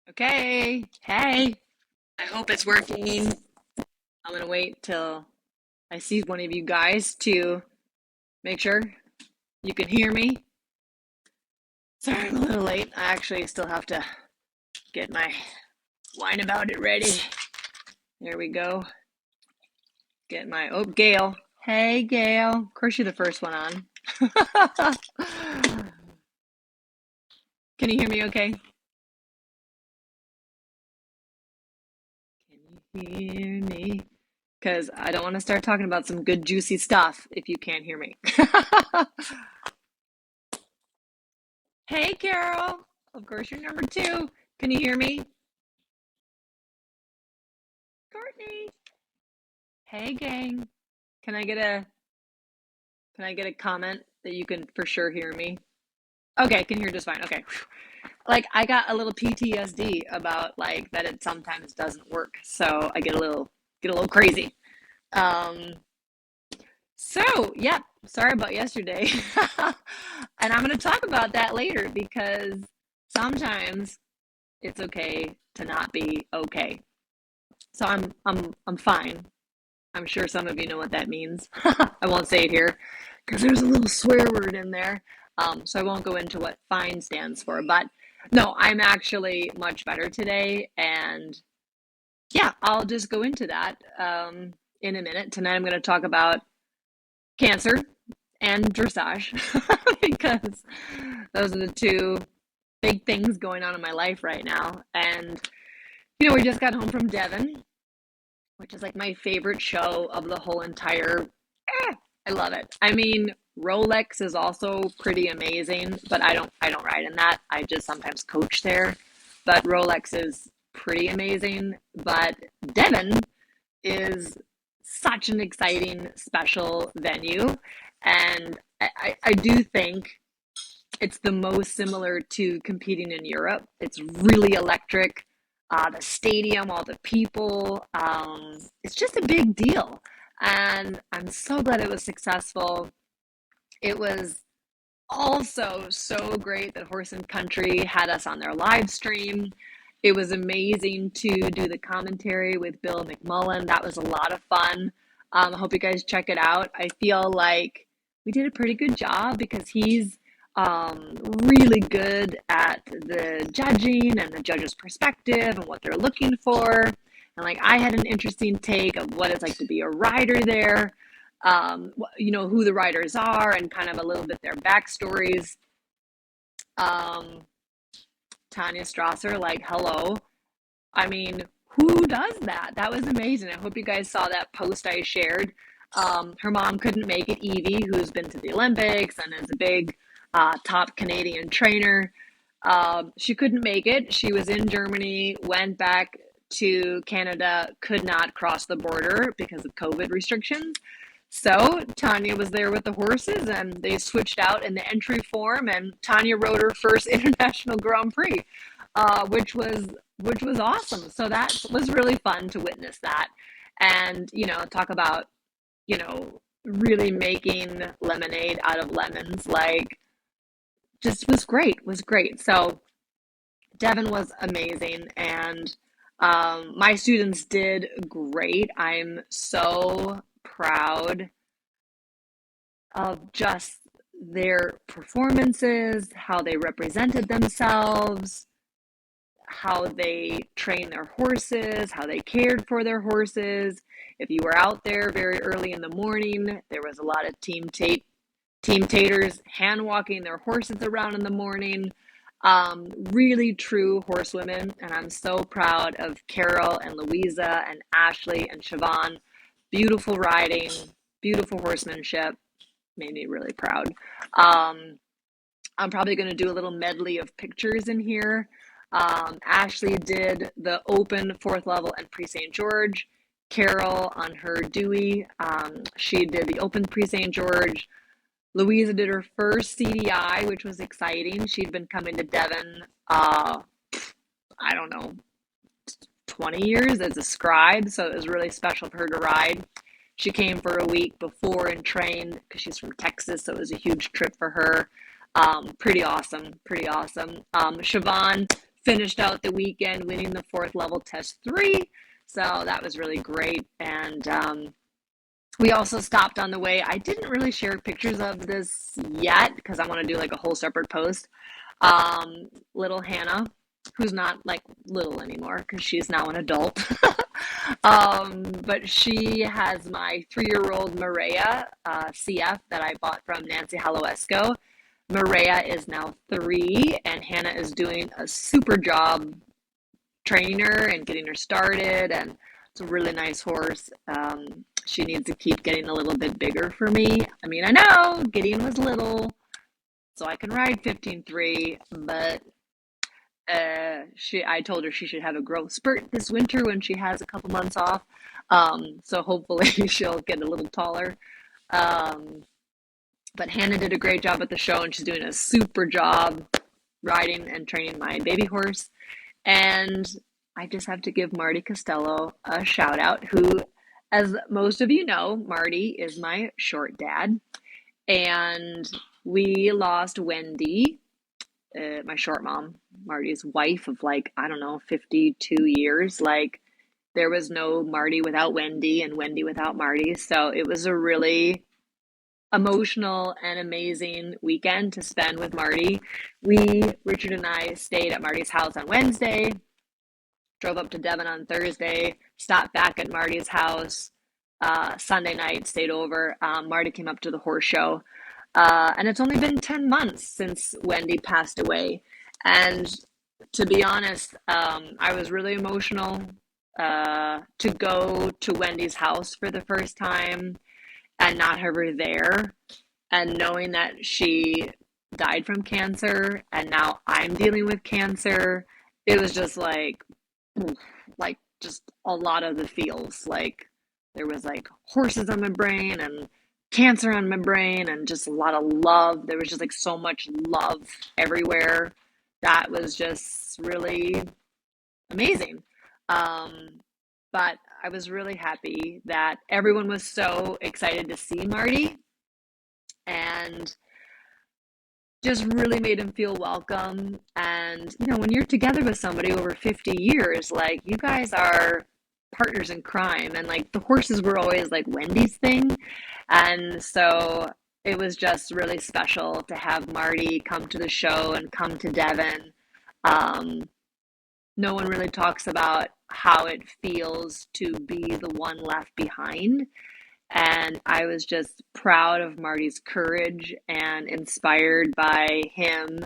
Okay. Hey, I hope it's working. I'm gonna wait till I see one of you guys to make sure you can hear me. Sorry, I'm a little late. I actually still have to get my wine about it ready. There we go. Get my, oh, Gail. Hey, Gail. Of course, you're the first one on. Can you hear me okay? Can you hear me? Because I don't want to start talking about some good, juicy stuff if you can't hear me. Hey, Carol. Of course, you're number two. Can you hear me? Courtney. Hey, gang. Can I get a can I get a comment that you can for sure hear me? Okay, can hear just fine. Okay. Like I got a little PTSD about like that it sometimes doesn't work. So I get a little crazy. Um yeah, sorry about yesterday. And I'm going to talk about that later because sometimes it's okay to not be okay. So I'm fine. I'm sure some of you know what that means. I won't say it here because there's a little swear word in there. So I won't go into what fine stands for. But no, I'm actually much better today. And yeah, I'll just go into that in a minute. Tonight I'm going to talk about cancer and dressage because those are the two big things going on in my life right now. And, we just got home from Devon, which is like my favorite show of the whole entire. I love it. I mean, Rolex is also pretty amazing, but I don't ride in that. I just sometimes coach there. But Rolex is pretty amazing. But Devon is such an exciting, special venue. And I do think it's the most similar to competing in Europe. It's really electric. The stadium, all the people, it's just a big deal. And I'm so glad it was successful. It was also so great that Horse and Country had us on their live stream. It was amazing to do the commentary with Bill McMullen. That was a lot of fun. I hope you guys check it out. I feel like we did a pretty good job because he's really good at the judging and the judge's perspective and what they're looking for. And like I had an interesting take of what it's like to be a rider there, who the riders are and kind of a little bit their backstories. Um, Tanya Strasser, like, hello. I mean, who does that? That was amazing. I hope you guys saw that post I shared. Her mom couldn't make it, Evie, who's been to the Olympics and is a big top Canadian trainer. She couldn't make it. She was in Germany, went back to Canada, could not cross the border because of COVID restrictions. So Tanya was there with the horses, and they switched out in the entry form, and Tanya rode her first international Grand Prix, which was awesome. So that was really fun to witness that, and talk about really making lemonade out of lemons. Like, just was great. So Devin was amazing, and my students did great. I'm so proud of just their performances, how they represented themselves, how they trained their horses, how they cared for their horses. If you were out there very early in the morning, there was a lot of Team Taters hand walking their horses around in the morning. Really true horsewomen, and I'm so proud of Carol and Louisa and Ashley and Siobhan. Beautiful riding, beautiful horsemanship, made me really proud. Um, I'm probably going to do a little medley of pictures in here. Ashley did the open fourth level and pre St. George. Carol on her Dewey, she did the open pre St. George. Louisa did her first CDI, which was exciting. She'd been coming to Devon, I don't know, 20 years as a scribe, so it was really special for her to ride. She came for a week before and trained because she's from Texas, so it was a huge trip for her. Pretty awesome, pretty awesome. Siobhan finished out the weekend winning the fourth level test three. So that was really great. And we also stopped on the way. I didn't really share pictures of this yet because I want to do like a whole separate post. Little Hannah, who's not like little anymore because she's now an adult. But she has my 3-year-old Maria, CF, that I bought from Nancy Haloesco. Maria is now 3, and Hannah is doing a super job training her and getting her started. And it's a really nice horse. She needs to keep getting a little bit bigger for me. I mean, I know Gideon was little, so I can ride 15.3, but I told her she should have a growth spurt this winter when she has a couple months off. So hopefully she'll get a little taller. Um, but Hannah did a great job at the show, and she's doing a super job riding and training my baby horse. And I just have to give Marty Costello a shout out, who, as most of you know, Marty is my short dad. And we lost Wendy, my short mom, Marty's wife of like, I don't know, 52 years. Like, there was no Marty without Wendy and Wendy without Marty. So it was a really emotional and amazing weekend to spend with Marty. Richard and I stayed at Marty's house on Wednesday, drove up to Devon on Thursday, stopped back at Marty's house Sunday night, stayed over. Marty came up to the horse show. And it's only been 10 months since Wendy passed away. And to be honest, I was really emotional to go to Wendy's house for the first time and not have her there, and knowing that she died from cancer and now I'm dealing with cancer. It was just like just a lot of the feels. Like there was like horses on my brain and cancer on my brain and just a lot of love. There was just like so much love everywhere. That was just really amazing. But I was really happy that everyone was so excited to see Marty and just really made him feel welcome. And, you know, when you're together with somebody over 50 years, like you guys are partners in crime. And like the horses were always like Wendy's thing. And so it was just really special to have Marty come to the show and come to Devon. No one really talks about how it feels to be the one left behind. And I was just proud of Marty's courage and inspired by him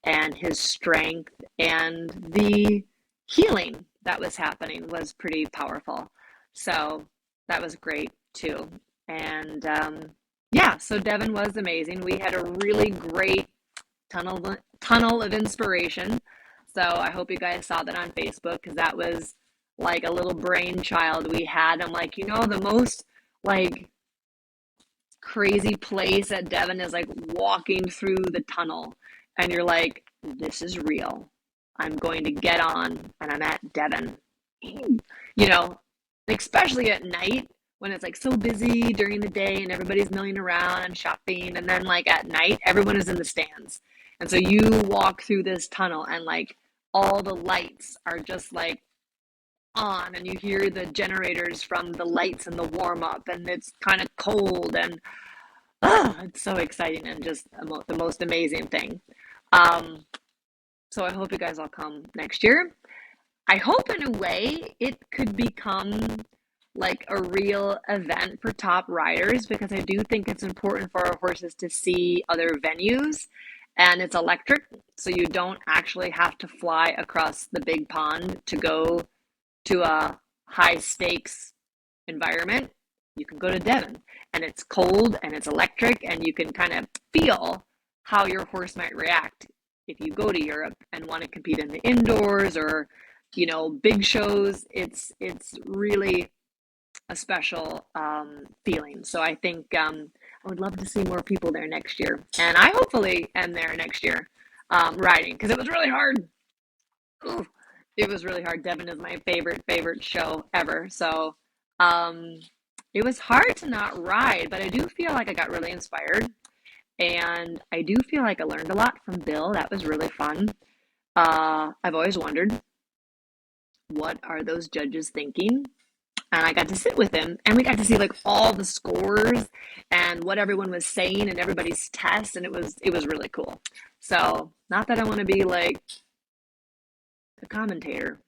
and his strength, and the healing that was happening was pretty powerful. So that was great too. And yeah, so Devon was amazing. We had a really great tunnel of inspiration. So I hope you guys saw that on Facebook, because that was like a little brainchild we had. I'm like, you know, the most like crazy place at Devon is like walking through the tunnel, and you're like, this is real. I'm going to get on, and I'm at Devon. You know, especially at night when it's like so busy during the day and everybody's milling around and shopping, and then like at night everyone is in the stands. And so you walk through this tunnel and like all the lights are just like on, and you hear the generators from the lights and the warm up, and it's kind of cold, and it's so exciting and just the most amazing thing. Um, so I hope you guys all come next year. I hope in a way it could become like a real event for top riders, because I do think it's important for our horses to see other venues, and it's electric, so you don't actually have to fly across the big pond to go to a high stakes environment. You can go to Devon, and it's cold and it's electric, and you can kind of feel how your horse might react if you go to Europe and want to compete in the indoors or, you know, big shows. It's really a special feeling. So I think I would love to see more people there next year, and I hopefully am there next year riding, because it was really hard. Ooh, it was really hard. Devon is my favorite show ever. So it was hard to not ride, but I do feel like I got really inspired, and I do feel like I learned a lot from Bill. That was really fun. I've always wondered, what are those judges thinking? And I got to sit with him, and we got to see like all the scores and what everyone was saying and everybody's tests, and it was really cool. So, not that I want to be like a commentator,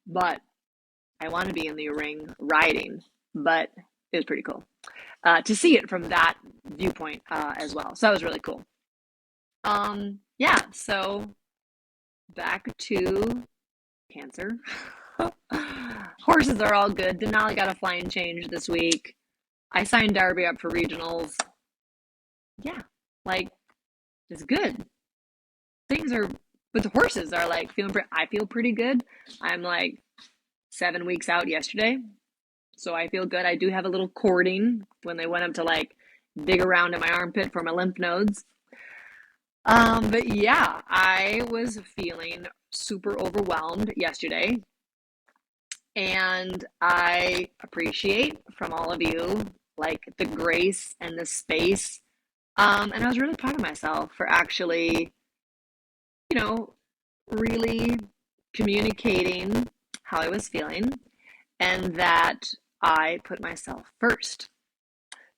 but I want to be in the ring riding. But it was pretty cool to see it from that viewpoint as well. So that was really cool. Yeah. So back to cancer. Horses are all good. Denali got a flying change this week. I signed Darby up for regionals. Yeah, like it's good. Things are, but the horses are like feeling. I feel pretty good. I'm like 7 weeks out yesterday, so I feel good. I do have a little cording when they went up to like dig around in my armpit for my lymph nodes. But yeah, I was feeling super overwhelmed yesterday, and I appreciate from all of you like the grace and the space. And I was really proud of myself for actually, you know, really communicating how I was feeling and that I put myself first.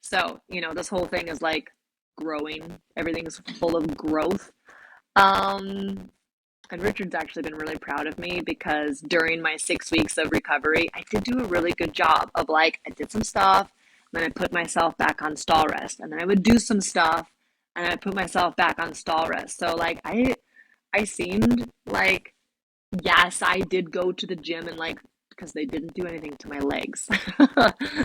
So, this whole thing is like growing. Everything's full of growth. Um, and Richard's actually been really proud of me because during my 6 weeks of recovery, I did do a really good job of like, I did some stuff, and then I put myself back on stall rest, and then I would do some stuff, and I put myself back on stall rest. So like, I seemed like, yes, I did go to the gym and like, because they didn't do anything to my legs.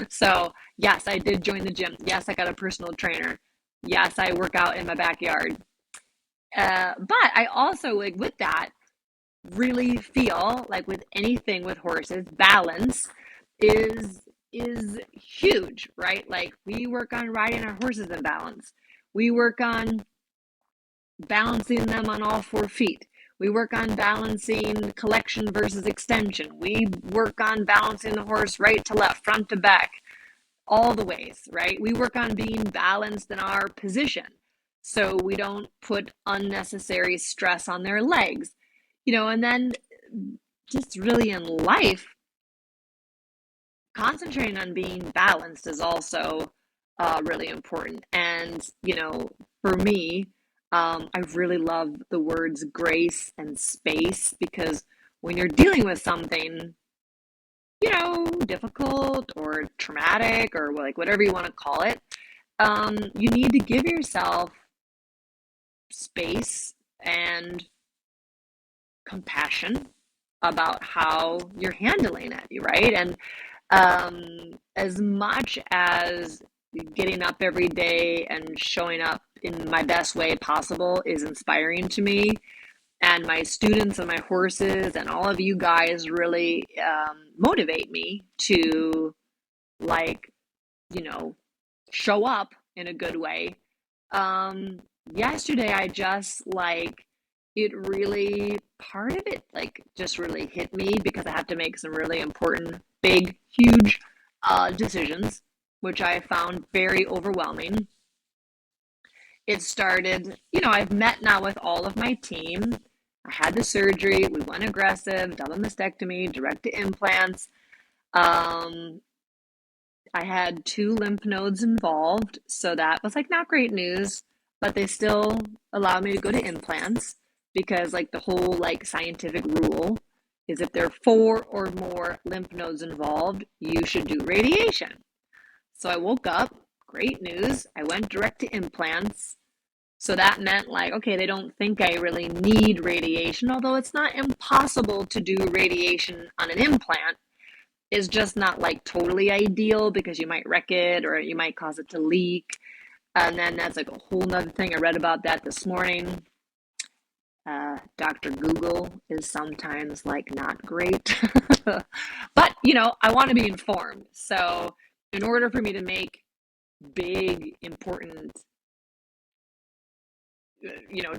So yes, I did join the gym. Yes, I got a personal trainer. Yes, I work out in my backyard. But I also like with that really feel like with anything with horses, balance is is huge, right? Like we work on riding our horses in balance. We work on balancing them on all 4 feet. We work on balancing collection versus extension. We work on balancing the horse right to left, front to back, all the ways, right? We work on being balanced in our position so we don't put unnecessary stress on their legs, and then just really in life, concentrating on being balanced is also really important. And, for me, I really love the words grace and space because when you're dealing with something, difficult or traumatic or like whatever you want to call it, you need to give yourself space and compassion about how you're handling it, right? And as much as getting up every day and showing up in my best way possible is inspiring to me, and my students and my horses and all of you guys really motivate me to like, you know, show up in a good way. Um, Yesterday I just like it really part of it like just really hit me because I have to make some really important, big, huge decisions, which I found very overwhelming. It started, I've met now with all of my team. I had the surgery, we went aggressive, double mastectomy, direct to implants. Um, I had 2 lymph nodes involved, so that was like not great news, but they still allowed me to go to implants because like the whole like scientific rule is if there are 4 or more lymph nodes involved, you should do radiation. So I woke up, great news. I went direct to implants. So that meant like, okay, they don't think I really need radiation, although it's not impossible to do radiation on an implant. Is just not like totally ideal because you might wreck it or you might cause it to leak. And then that's like a whole nother thing. I read about that this morning. Dr. Google is sometimes like not great. But, I want to be informed. So, in order for me to make big, important,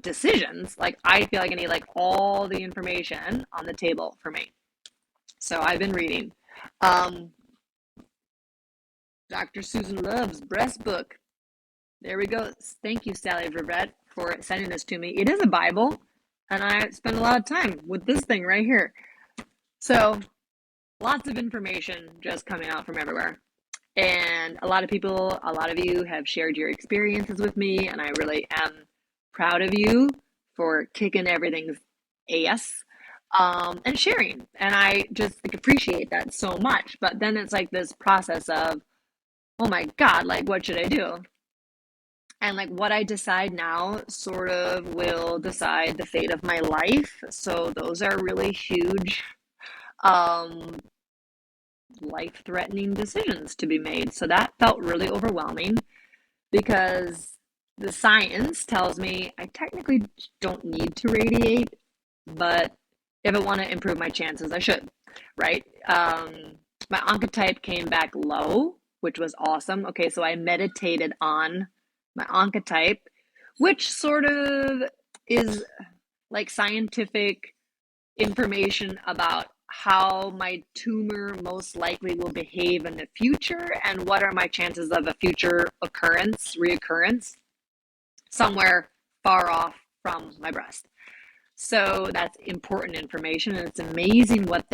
decisions, like I feel like I need like all the information on the table for me. So, I've been reading. Um, Dr. Susan Love's breast book. There we go. Thank you, Sally Vervet, for sending this to me. It is a Bible. And I spend a lot of time with this thing right here. So lots of information just coming out from everywhere. And a lot of people, a lot of you have shared your experiences with me, and I really am proud of you for kicking everything's ass and sharing. And I just like, appreciate that so much. But then it's like this process of, oh my God, like, what should I do? And like what I decide now sort of will decide the fate of my life. So those are really huge um, life threatening decisions to be made. So that felt really overwhelming because the science tells me I technically don't need to radiate, but if I want to improve my chances, I should, right? My oncotype came back low, which was awesome. Okay, so I meditated on my oncotype, which sort of is like scientific information about how my tumor most likely will behave in the future and what are my chances of a future reoccurrence somewhere far off from my breast. So that's important information, and it's amazing what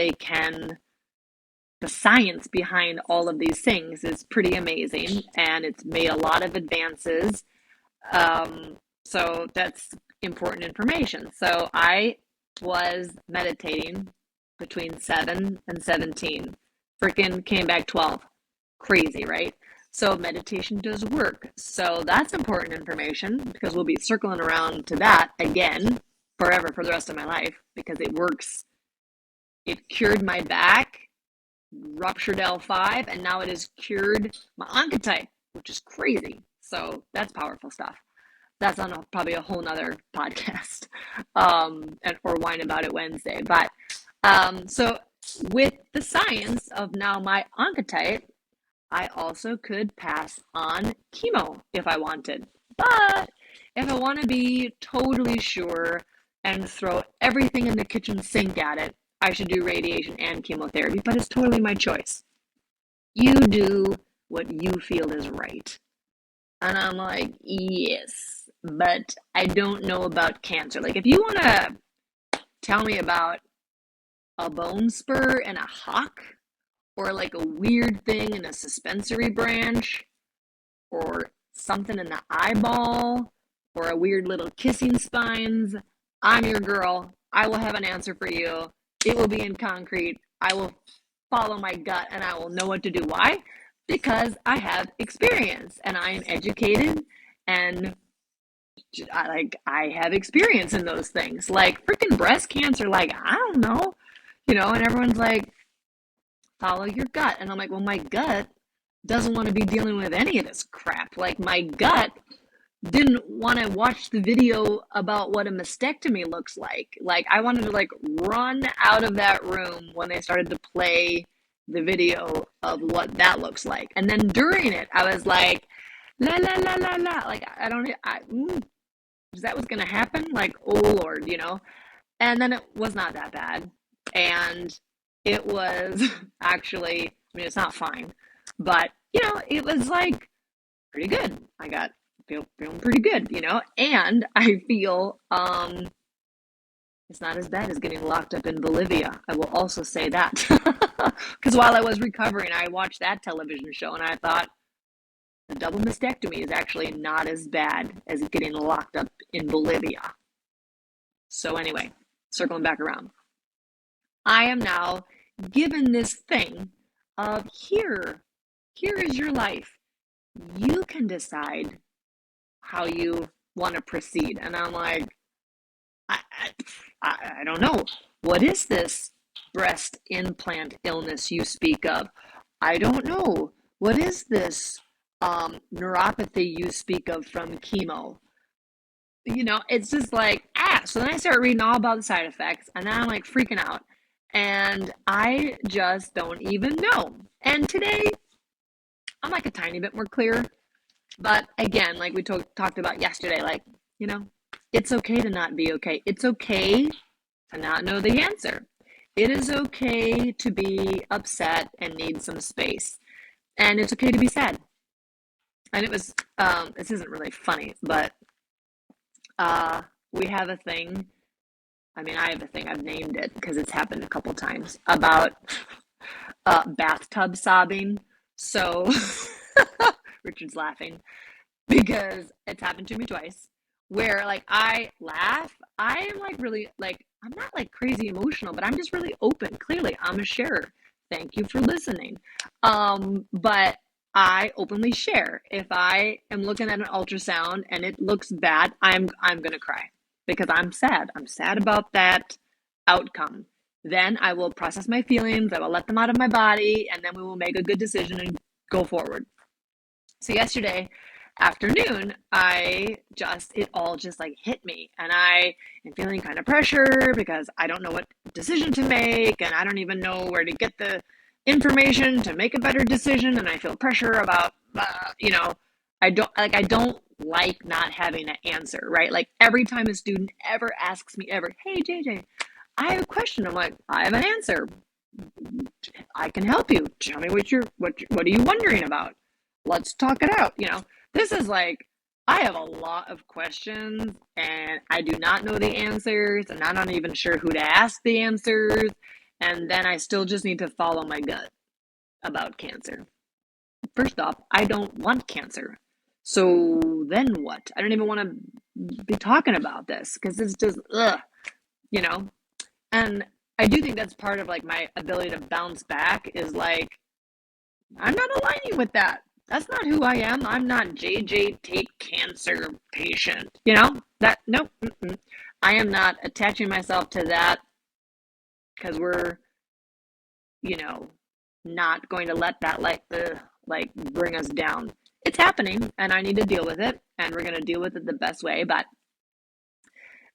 the science behind all of these things is pretty amazing, and it's made a lot of advances. So that's important information. So I was meditating between 7 and 17. Freaking came back 12. Crazy, right? So meditation does work. So that's important information because we'll be circling around to that again forever for the rest of my life because it works. It cured my back, ruptured L5, and now it has cured my oncotype, which is crazy. So that's powerful stuff. That's on probably a whole nother podcast, or Wine About It Wednesday. But so with the science of now my oncotype, I also could pass on chemo if I wanted. But if I want to be totally sure and throw everything in the kitchen sink at it, I should do radiation and chemotherapy, but it's totally my choice. You do what you feel is right. And I'm like, yes, but I don't know about cancer. Like, if you want to tell me about a bone spur and a hock, or like a weird thing in a suspensory branch, or something in the eyeball, or a weird little kissing spines, I'm your girl. I will have an answer for you. It will be in concrete. I will follow my gut and I will know what to do. Why? Because I have experience and I am educated and I have experience in those things. Like freaking breast cancer, like I don't know, and everyone's like, follow your gut. And I'm like, well, my gut doesn't want to be dealing with any of this crap. Like my gut didn't want to watch the video about what a mastectomy looks like. Like I wanted to like run out of that room when they started to play the video of what that looks like. And then during it, I was like, la la la la la. Like I don't, is that what's gonna happen? Like, oh Lord. And then it was not that bad, and it was actually. I mean, it's not fine, but it was like pretty good. I got feeling pretty good. And I feel it's not as bad as getting locked up in Bolivia. I will also say that because while I was recovering, I watched that television show and I thought the double mastectomy is actually not as bad as getting locked up in Bolivia. So anyway, circling back around, I am now given this thing of here is your life. You can decide how you want to proceed. And I'm like, I, I don't know. What is this breast implant illness you speak of? I don't know. What is this neuropathy you speak of from chemo? It's just like, so then I start reading all about the side effects, and then I'm like freaking out. And I just don't even know. And today, I'm like a tiny bit more clear. But again, like we talked about yesterday, like, it's okay to not be okay. It's okay to not know the answer. It is okay to be upset and need some space. And it's okay to be sad. And it was, this isn't really funny, but we have a thing I mean, I have a thing, I've named it because it's happened a couple times about bathtub sobbing. So Richard's laughing because it's happened to me twice where like I laugh. I am like really like I'm not like crazy emotional, but I'm just really open. Clearly, I'm a sharer. Thank you for listening. But I openly share. If I am looking at an ultrasound and it looks bad, I'm gonna cry because I'm sad. I'm sad about that outcome. Then I will process my feelings, I will let them out of my body, and then we will make a good decision and go forward. So yesterday afternoon, it all just like hit me, and I am feeling kind of pressure because I don't know what decision to make, and I don't even know where to get the information to make a better decision, and I feel pressure about, I don't like not having an answer, right? Like every time a student ever asks me ever, hey JJ, I have a question. I'm like, I have an answer. I can help you. Tell me what are you wondering about? Let's talk it out. This is like I have a lot of questions and I do not know the answers and I'm not even sure who to ask the answers. And then I still just need to follow my gut about cancer. First off, I don't want cancer. So then what? I don't even want to be talking about this because it's just, ugh, you know? And I do think that's part of like my ability to bounce back is like I'm not aligning with that. That's not who I am. I'm not JJ Tate cancer patient. That nope. Mm-mm. I am not attaching myself to that because we're, you know, not going to let that like bring us down. It's happening and I need to deal with it and we're going to deal with it the best way, but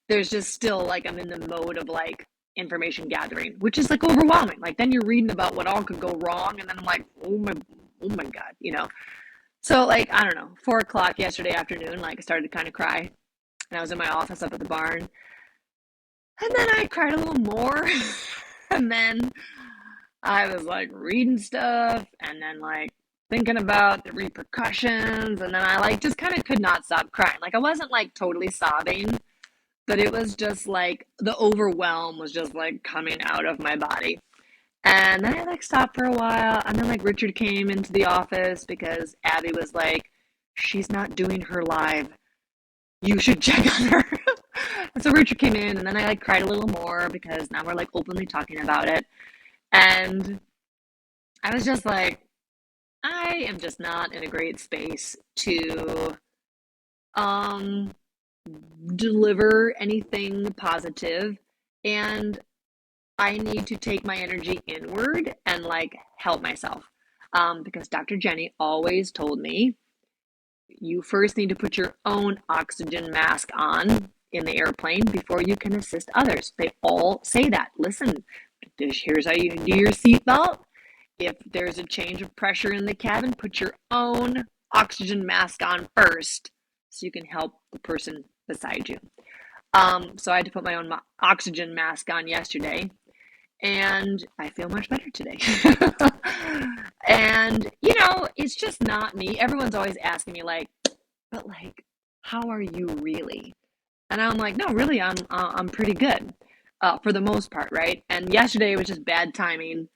there's just still like I'm in the mode of like information gathering, which is like overwhelming. Like then you're reading about what all could go wrong, and then I'm like, oh my god. So like I don't know, 4 o'clock yesterday afternoon, like I started to kind of cry, and I was in my office up at the barn, and then I cried a little more, and then I was like reading stuff, and then like thinking about the repercussions, and then I like just kind of could not stop crying. Like I wasn't like totally sobbing, but it was just like the overwhelm was just like coming out of my body. And then I like stopped for a while, and then like Richard came into the office because Abby was like, she's not doing her live. You should check on her. And so Richard came in, and then I like cried a little more because now we're like openly talking about it. And I was just like, I am just not in a great space to um deliver anything positive, and I need to take my energy inward and like help myself. Because Dr. Jenny always told me you first need to put your own oxygen mask on in the airplane before you can assist others. They all say that. Listen, here's how you do your seatbelt. If there's a change of pressure in the cabin, put your own oxygen mask on first so you can help the person beside you. So I had to put my own oxygen mask on yesterday, and I feel much better today. And it's just not me. Everyone's always asking me like, but like, how are you really? And I'm like, no, really, I'm pretty good, for the most part, right? And yesterday was just bad timing,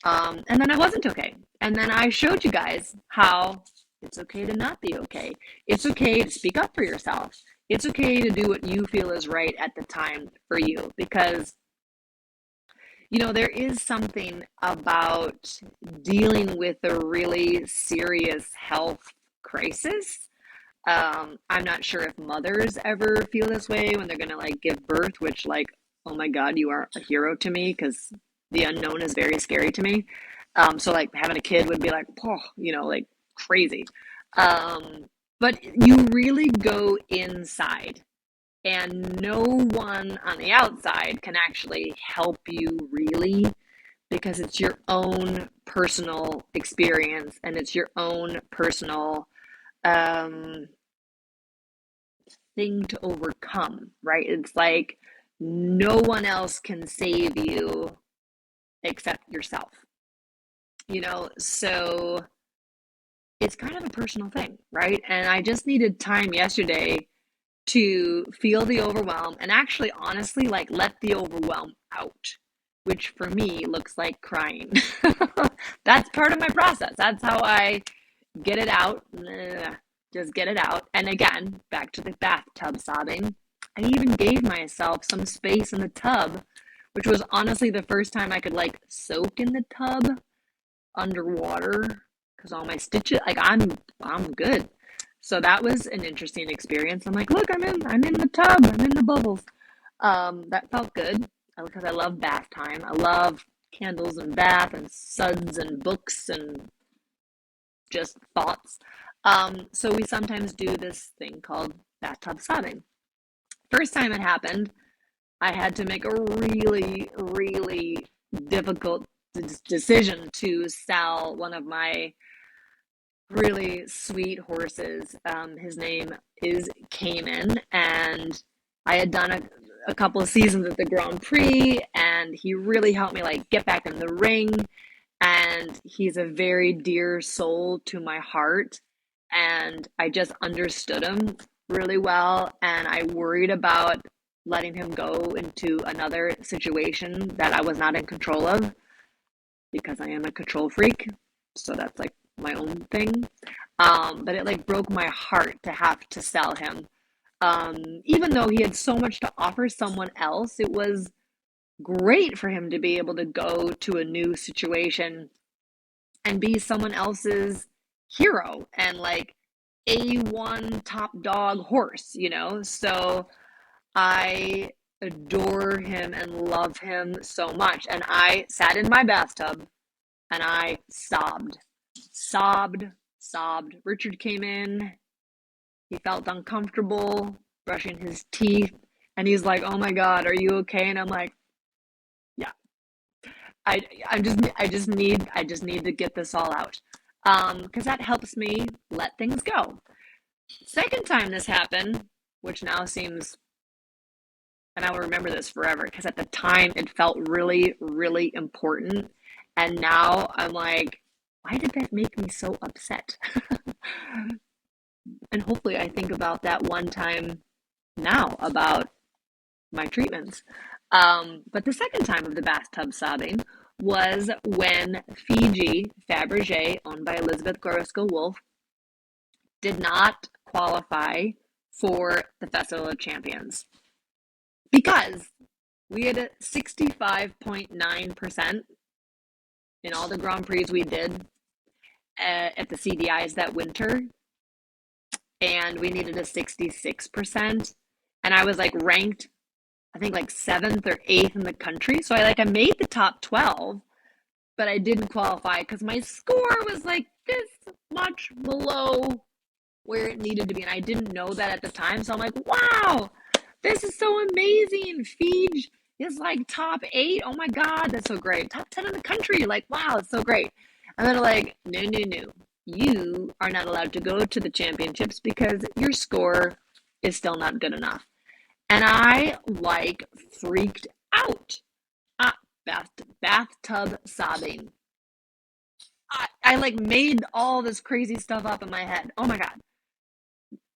and then I wasn't okay. And then I showed you guys how it's okay to not be okay. It's okay to speak up for yourself. It's okay to do what you feel is right at the time for you, because there is something about dealing with a really serious health crisis. I'm not sure if mothers ever feel this way when they're gonna like give birth, which like, oh my God, you are a hero to me because the unknown is very scary to me. So like having a kid would be like, oh, like crazy. But you really go inside and no one on the outside can actually help you really, because it's your own personal experience and it's your own personal um, thing to overcome, right? It's like no one else can save you except yourself, so it's kind of a personal thing, right? And I just needed time yesterday to feel the overwhelm and actually honestly like let the overwhelm out, which for me looks like crying. That's part of my process. That's how I get it out. Just get it out. And again, back to the bathtub sobbing. I even gave myself some space in the tub, which was honestly the first time I could like soak in the tub underwater because all my stitches, like I'm good. So that was an interesting experience. I'm like, look, I'm in the tub, I'm in the bubbles. That felt good because I love bath time. I love candles and bath and suds and books and just thoughts. So we sometimes do this thing called bathtub sobbing. First time it happened, I had to make a really, really difficult decision to sell one of my really sweet horses. His name is Cayman, and I had done a couple of seasons at the Grand Prix, and he really helped me like get back in the ring. And he's a very dear soul to my heart, and I just understood him really well, and I worried about letting him go into another situation that I was not in control of because I am a control freak. So that's like my own thing. But it like broke my heart to have to sell him. Even though he had so much to offer someone else, it was great for him to be able to go to a new situation and be someone else's hero and like A1 top dog horse, you know? So I adore him and love him so much. And I sat in my bathtub and I sobbed. Richard came in. He felt uncomfortable brushing his teeth. And he's like, "Oh my God, are you okay?" And I'm like, "Yeah, I just need to get this all out." Because that helps me let things go. Second time this happened, which now seems, and I will remember this forever, because at the time it felt really, really important. And now I'm like, why did that make me so upset? And hopefully I think about that one time now about my treatments. But the second time of the bathtub sobbing was when Fiji Fabergé, owned by Elizabeth Gorosco Wolf, did not qualify for the Festival of Champions because we had a 65.9% in all the Grand Prix we did at the CDIs that winter, and we needed a 66%. And I was like ranked, I think like seventh or eighth in the country. So I made the top 12, but I didn't qualify because my score was like this much below where it needed to be. And I didn't know that at the time. So I'm like, wow, this is so amazing. Fiji is like top 8. Oh my God, that's so great. Top 10 in the country. Like, wow, it's so great. And then like, no. You are not allowed to go to the championships because your score is still not good enough. And I like freaked out. Ah, bathtub sobbing. I like made all this crazy stuff up in my head. Oh my God.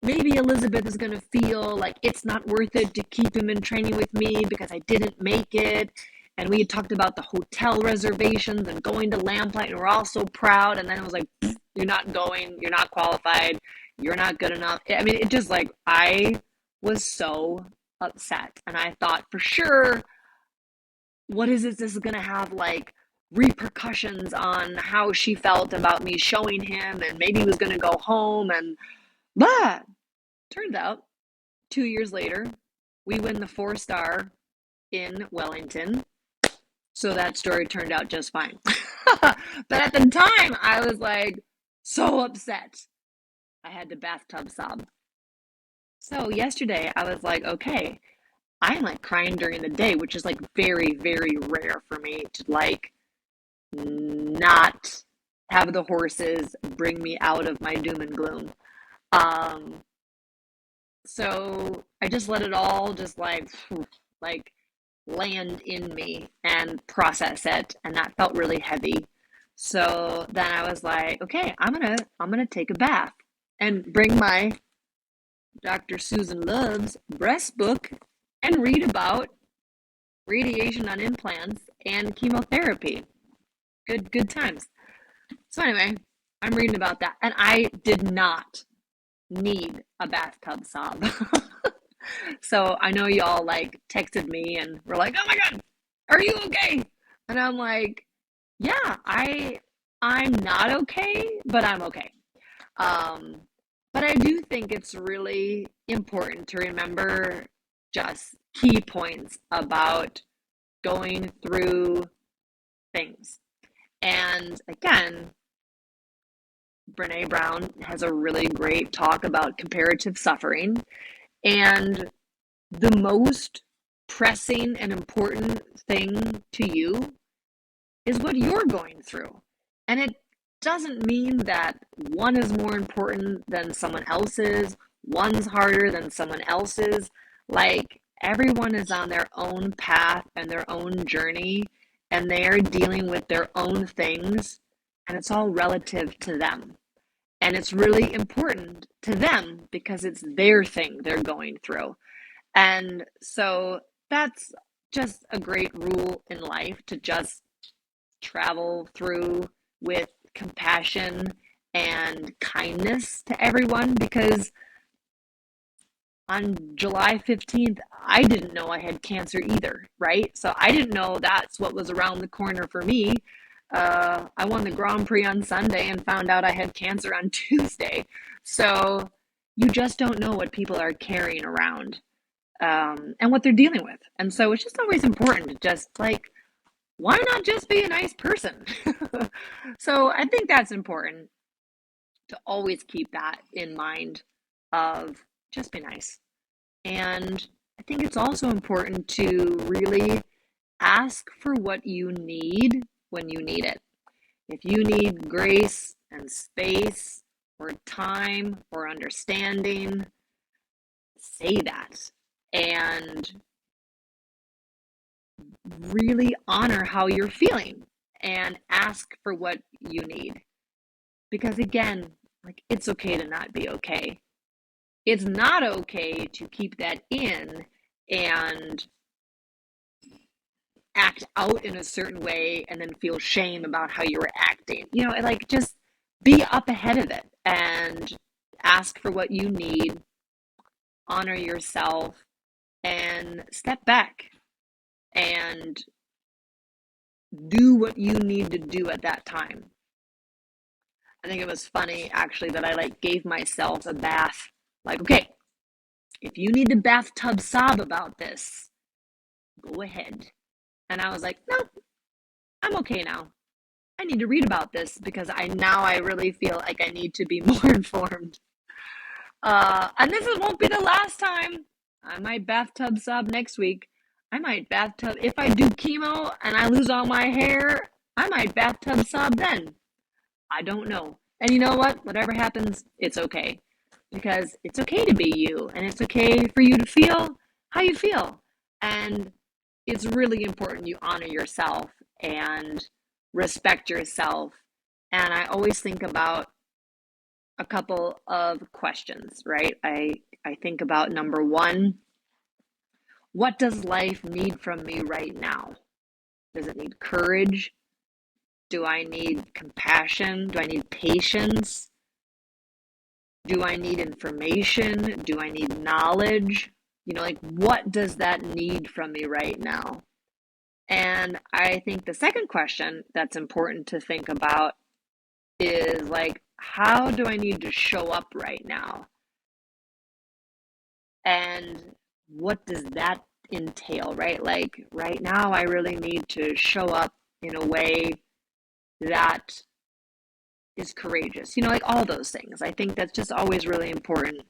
Maybe Elizabeth is going to feel like it's not worth it to keep him in training with me because I didn't make it. And we had talked about the hotel reservations and going to Lamplight, and we're all so proud. And then it was like, you're not going, you're not qualified, you're not good enough. I mean, it just like, I was so upset. And I thought for sure, what is this? This is going to have like repercussions on how she felt about me showing him, and maybe he was going to go home. And but turns out 2 years later, we win the 4-star in Wellington. So that story turned out just fine. But at the time, I was like so upset. I had to bathtub sob. So yesterday, I was like, okay, I'm like crying during the day, which is like very, very rare for me to like not have the horses bring me out of my doom and gloom. Um, so I just let it all just like land in me and process it, and that felt really heavy. So then I was like, okay, I'm gonna take a bath and bring Dr. Susan Love's breast book and read about radiation on implants and chemotherapy. Good times. So anyway, I'm reading about that, and I did not need a bathtub sob. So I know y'all like texted me and were like, "Oh my God, are you okay?" And I'm like, "Yeah, I'm not okay, but I'm okay." Um, but I do think it's really important to remember just key points about going through things. And again, Brene Brown has a really great talk about comparative suffering. And the most pressing and important thing to you is what you're going through. And it doesn't mean that one is more important than someone else's, one's harder than someone else's. Like everyone is on their own path and their own journey, and they're dealing with their own things, and it's all relative to them. And it's really important to them because it's their thing they're going through. And so that's just a great rule in life to just travel through with compassion and kindness to everyone because on July 15th, I didn't know I had cancer either, right? So I didn't know that's what was around the corner for me. I won the Grand Prix on Sunday and found out I had cancer on Tuesday. So you just don't know what people are carrying around and what they're dealing with. And so it's just always important to just like, why not just be a nice person? So I think that's important to always keep that in mind of just be nice. And I think it's also important to really ask for what you need when you need it. If you need grace and space or time or understanding, say that and really honor how you're feeling and ask for what you need. Because again, like it's okay to not be okay. It's not okay to keep that in and act out in a certain way and then feel shame about how you were acting. Like just be up ahead of it and ask for what you need, honor yourself, and step back and do what you need to do at that time. I think it was funny actually that I like gave myself a bath. Like, okay, if you need the bathtub sob about this, go ahead. And I was like, nope, I'm okay now. I need to read about this because I really feel like I need to be more informed. And this won't be the last time. I might bathtub sob next week. I might bathtub if I do chemo and I lose all my hair. I might bathtub sob then. I don't know. And you know what? Whatever happens, it's okay. Because it's okay to be you, and it's okay for you to feel how you feel. And it's really important you honor yourself and respect yourself. And I always think about a couple of questions, right? I think about number one, what does life need from me right now? Does it need courage? Do I need compassion? Do I need patience? Do I need information? Do I need knowledge? Like what does that need from me right now? And I think the second question that's important to think about is like, how do I need to show up right now? And what does that entail, right? Like right now, I really need to show up in a way that is courageous, like all those things. I think that's just always really important.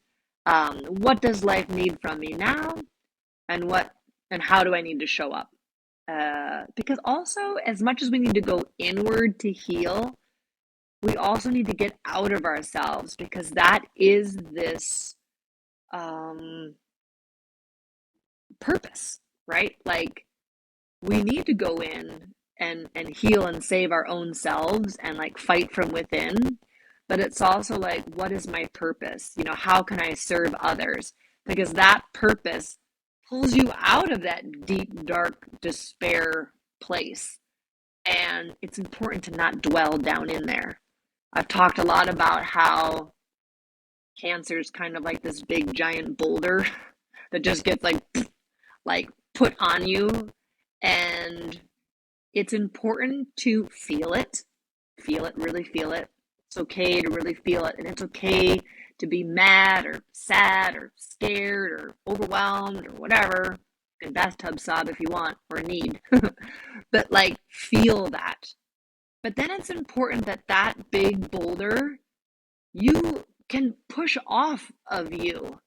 What does life need from me now? And how do I need to show up? Because also, as much as we need to go inward to heal, we also need to get out of ourselves because that is this um, purpose, right? Like we need to go in and heal and save our own selves and like fight from within. but it's also like, what is my purpose? You know, how can I serve others? Because that purpose pulls you out of that deep, dark despair place. And it's important to not dwell down in there. I've talked a lot about how cancer is kind of like this big giant boulder that just gets like put on you, and it's important to feel it, really feel it. It's okay to really feel it, and it's okay to be mad or sad or scared or overwhelmed or whatever. You can bathtub sob if you want or need, but like feel that. But then it's important that that big boulder you can push off of you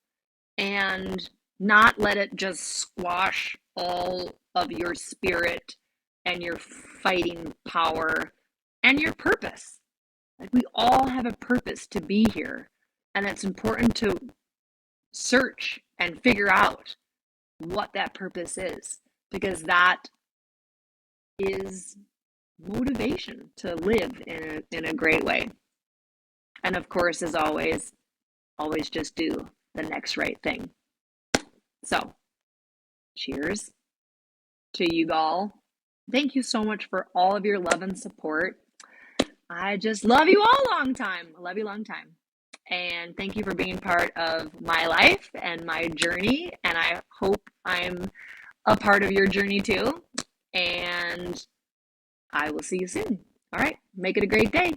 and not let it just squash all of your spirit and your fighting power and your purpose. Like, we all have a purpose to be here, and it's important to search and figure out what that purpose is, because that is motivation to live in a great way. And of course, as always just do the next right thing. So, cheers to you all. Thank you so much for all of your love and support. I just love you all long time. I love you long time. And thank you for being part of my life and my journey. And I hope I'm a part of your journey too. And I will see you soon. All right. Make it a great day.